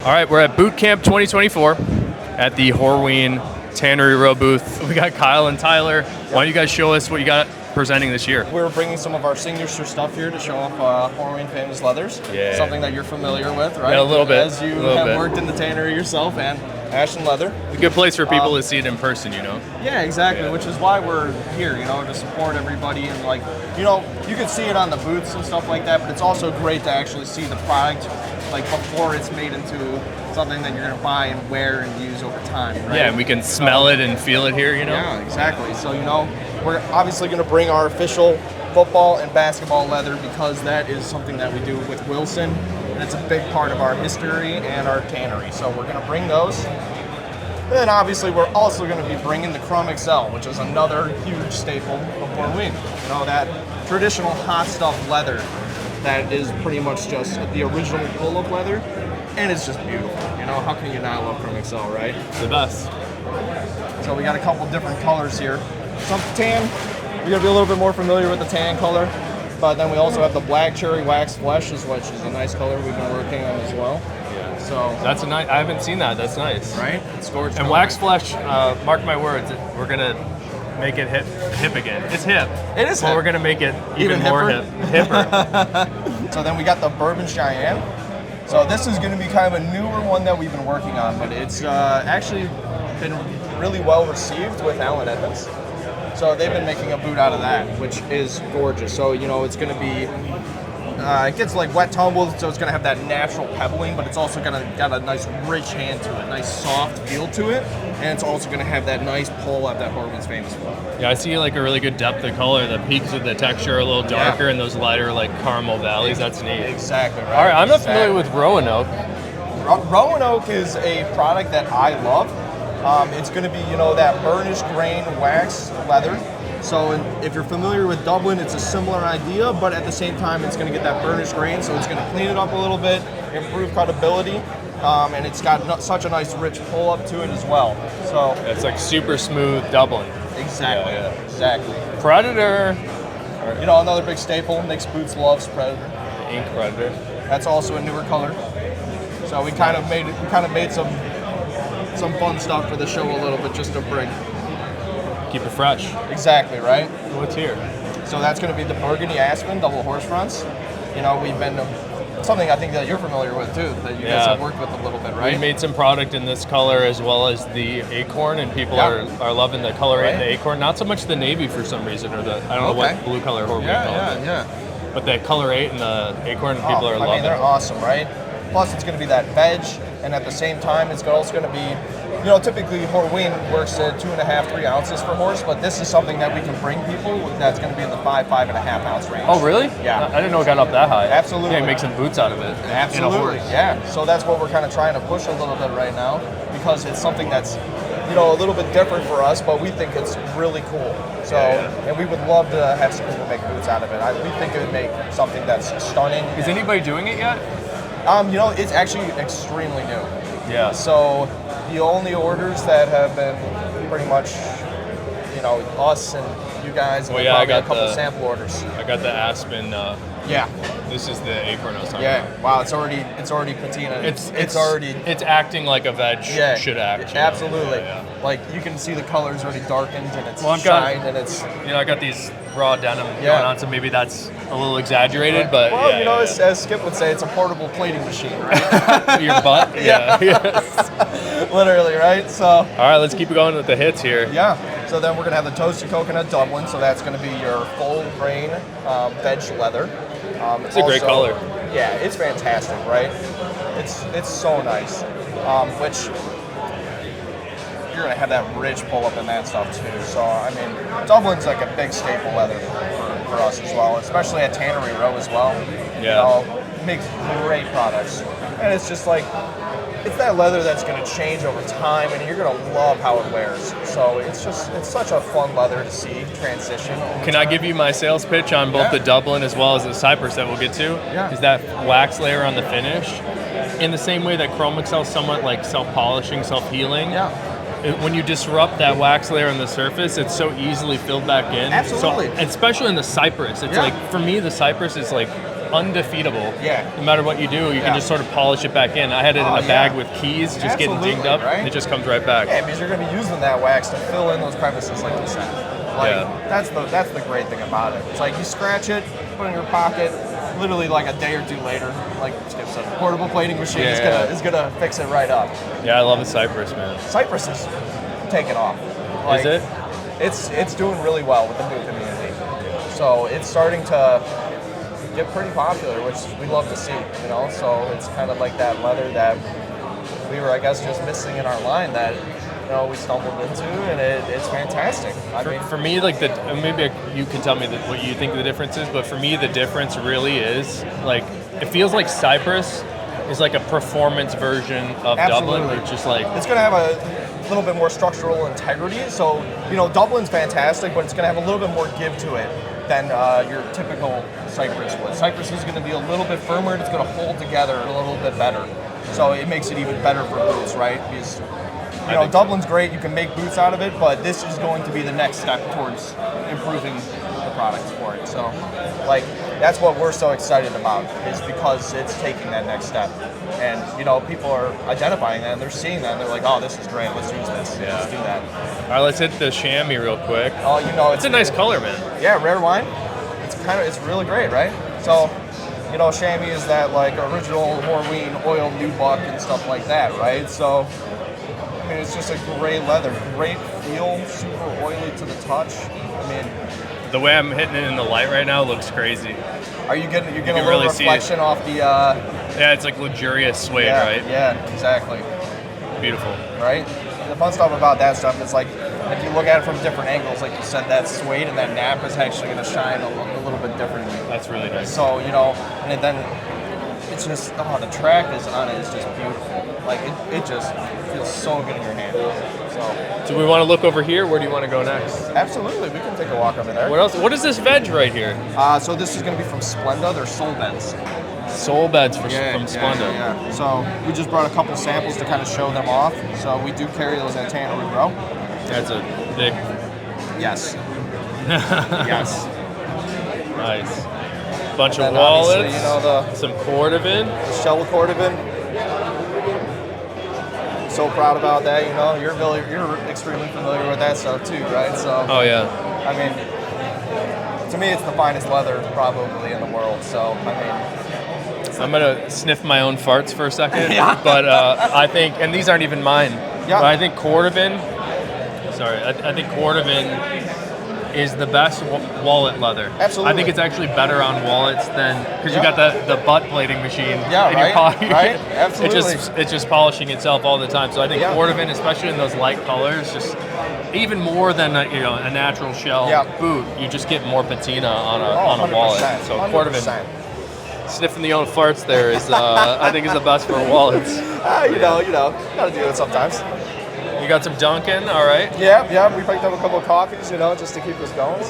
All right, we're at Boot Camp 2024 at the Horween Tannery Row booth. We got Kyle and Tyler. Why don't you guys show us what you got presenting this year? We're bringing some of our signature stuff here to show off Horween famous leathers. Yeah. Something that you're familiar with, right? Yeah, a little bit. As you have worked in the tannery yourself and Aspen leather. A good place for people to see it in person, you know? Yeah, exactly, which is why we're here, you know, to support everybody. And like, you know, you can see it on the booths and stuff like that, but it's also great to actually see the product like before it's made into something that you're going to buy and wear and use over time, right? Yeah, and we can smell it and feel it here, you know? Yeah, exactly. So, you know, we're obviously going to bring our official football and basketball leather because that is something that we do with Wilson, and it's a big part of our history and our tannery. So we're going to bring those. And then obviously we're also going to be bringing the Chrome XL, which is another huge staple of Horween. You know, that traditional hot stuff leather that is pretty much just the original pull-up leather, and it's just beautiful. You know, how can you not love Chrome XL, right? It's the best. So we got a couple different colors here. Some tan, you're gonna be a little bit more familiar with the tan color, but then we also have the black cherry wax flesh, which is a nice color we've been working on as well. Yeah. So that's a nice. I haven't seen that. That's nice. Right? It's gorgeous. And wax flesh. Mark my words. We're gonna make it hip again. It's hip. It is but hip. we're gonna make it even more hipper. So then we got the Bourbon Cheyenne. So this is going to be kind of a newer one that we've been working on, but it's actually been really well received with Allen Edmonds. So they've been making a boot out of that, which is gorgeous. So, you know, it's going to be, it gets like wet tumbled, so it's going to have that natural pebbling, but it's also going to got a nice rich hand to it, nice soft feel to it, and it's also going to have that nice pull up that Horween's famous for. Yeah, I see like a really good depth of color. The peaks of the texture are a little darker, and those lighter like caramel valleys. That's neat. Exactly right. All right, I'm not familiar with Roanoke. Roanoke is a product that I love. It's going to be, you know, that burnished grain wax leather. So if you're familiar with Dublin, it's a similar idea, but at the same time, it's going to get that burnished grain, so it's going to clean it up a little bit, improve cuttability, and it's got such a nice rich pull up to it as well. So it's like super smooth Dublin. Exactly. Yeah. Exactly. Predator. You know, another big staple. Nick's Boots loves Predator. Ink Predator. That's also a newer color. So we kind of made some fun stuff for the show a little bit just to bring. Keep it fresh. Exactly, right? What's here? So that's going to be the Burgundy Aspen double horse fronts. You know, we've been something I think that you're familiar with too, that you guys have worked with a little bit, right? We made some product in this color as well as the acorn, and people are loving the color in the acorn. Not so much the navy for some reason, or the I don't know what blue color Horween called it. Yeah. But the color 8 and the acorn, people are loving. I mean, they're awesome, right? Plus, it's going to be that veg, and at the same time, it's also going to be, you know, typically Horween works at 2.5, 3 ounces for horse, but this is something that we can bring people that's going to be in the 5.5 ounce range. Oh, really? Yeah. I didn't know it got up that high. Absolutely. Yeah, make some boots out of it. Absolutely. Yeah. So that's what we're kind of trying to push a little bit right now, because it's something that's, you know, a little bit different for us, but we think it's really cool. So, and we would love to have some people make boots out of it. We think it would make something that's stunning. Is anybody doing it yet? You know, it's actually extremely new. Yeah. So the only orders that have been pretty much, you know, us and you guys, and I got a couple sample orders. I got the Aspen. This is the acorn I was talking about. Wow, it's already patina. It's acting like a veg should act. Absolutely. Yeah. Like you can see the color's already darkened and it's shined and it's. You know, I got these raw denim going on, so maybe that's a little exaggerated, but as Skip would say, it's a portable plating machine, right? Your butt. Yes. Literally, right? So. All right, let's keep going with the hits here. Yeah. So then we're gonna have the toasted coconut Dublin. So that's gonna be your full grain veg leather. It's a great color. Yeah, it's fantastic, right? It's so nice. Which you're gonna have that rich pull up in that stuff too. So I mean, Dublin's like a big staple leather for us as well, especially at Tannery Row as well. Yeah. You know, makes great products, and it's just like. It's that leather that's going to change over time, and you're going to love how it wears. So it's such a fun leather to see transition. Can I give you my sales pitch on both the Dublin as well as the Cypress that we'll get to? Yeah. Is that wax layer on the finish, in the same way that Chrome XL is somewhat like self-polishing, self-healing. Yeah. When you disrupt that wax layer on the surface, it's so easily filled back in. Absolutely. So, especially in the Cypress, it's like, for me, the Cypress is like undefeatable. Yeah. No matter what you do, you can just sort of polish it back in. I had it in a bag with keys, just getting dinged up, right? and it just comes right back. Yeah, because you're going to be using that wax to fill in those crevices, like you said. That's the great thing about it. It's like you scratch it, put it in your pocket. Literally, like a day or two later, like Skip said, a portable plating machine is gonna fix it right up. Yeah, I love the Cypress, man. Cypress is taking off. Is it? It's doing really well with the boot community. So it's starting to get pretty popular, which we love to see. You know, so it's kind of like that leather that we were, I guess, just missing in our line that we stumbled into, and it's fantastic. For me, like maybe you can tell me what you think the difference is, but for me, the difference really is like it feels like Cypress is like a performance version of Dublin, which is like it's gonna have a little bit more structural integrity. So Dublin's fantastic, but it's gonna have a little bit more give to it than your typical Cypress would. Cypress is gonna be a little bit firmer, and it's gonna hold together a little bit better. So it makes it even better for boots, right? Because Dublin's great, you can make boots out of it, but this is going to be the next step towards improving the products for it. So, that's what we're so excited about, is because it's taking that next step. And, people are identifying that, and they're seeing that, and they're like, oh, this is great, let's use this, let's do that. All right, let's hit the Shammy real quick. Oh, it's a nice color, man. Yeah, rare wine. It's really great, right? So, Shammy is that, original Horween oil nubuck and stuff like that, right? So, it's just a great leather, great feel, super oily to the touch. The way I'm hitting it in the light right now looks crazy. Are you getting a little really reflection off the? Yeah, it's like luxurious suede, right? Yeah, exactly. Beautiful. Right. The fun stuff about that stuff is like if you look at it from different angles, like you said, that suede and that nap is actually going to shine a little bit differently. That's really nice. So and then it's just the track is on it is just beautiful. Like it just feels so good in your hand. So we want to look over here. Where do you want to go next? Absolutely, we can take a walk over there. What else? What is this veg right here? So this is going to be from Splenda. They're sole beds. Sole beds from Splenda. Yeah. So we just brought a couple samples to kind of show them off. So we do carry those at Tannery Row. That's a big. Yes. Yes. Nice. Bunch of wallets. Some Cordovan. The shell Cordovan. So proud about that. You're extremely familiar with that stuff too, right? So. Oh yeah. To me, it's the finest leather probably in the world. So I'm gonna sniff my own farts for a second. But I think, and these aren't even mine. Yeah. But I think Cordovan. I think Cordovan is the best wallet leather. Absolutely. I think it's actually better on wallets than because you got the butt plating machine in your pocket. Right. Absolutely. It's just polishing itself all the time. So I think Cordovan, especially in those light colors, just even more than a natural shell boot, you just get more patina on a wallet. So 100%. Cordovan. Sniffing the own farts there is, I think, is the best for wallets. You gotta do it sometimes. You got some Dunkin', all right? Yeah, we picked up a couple of coffees, just to keep us going.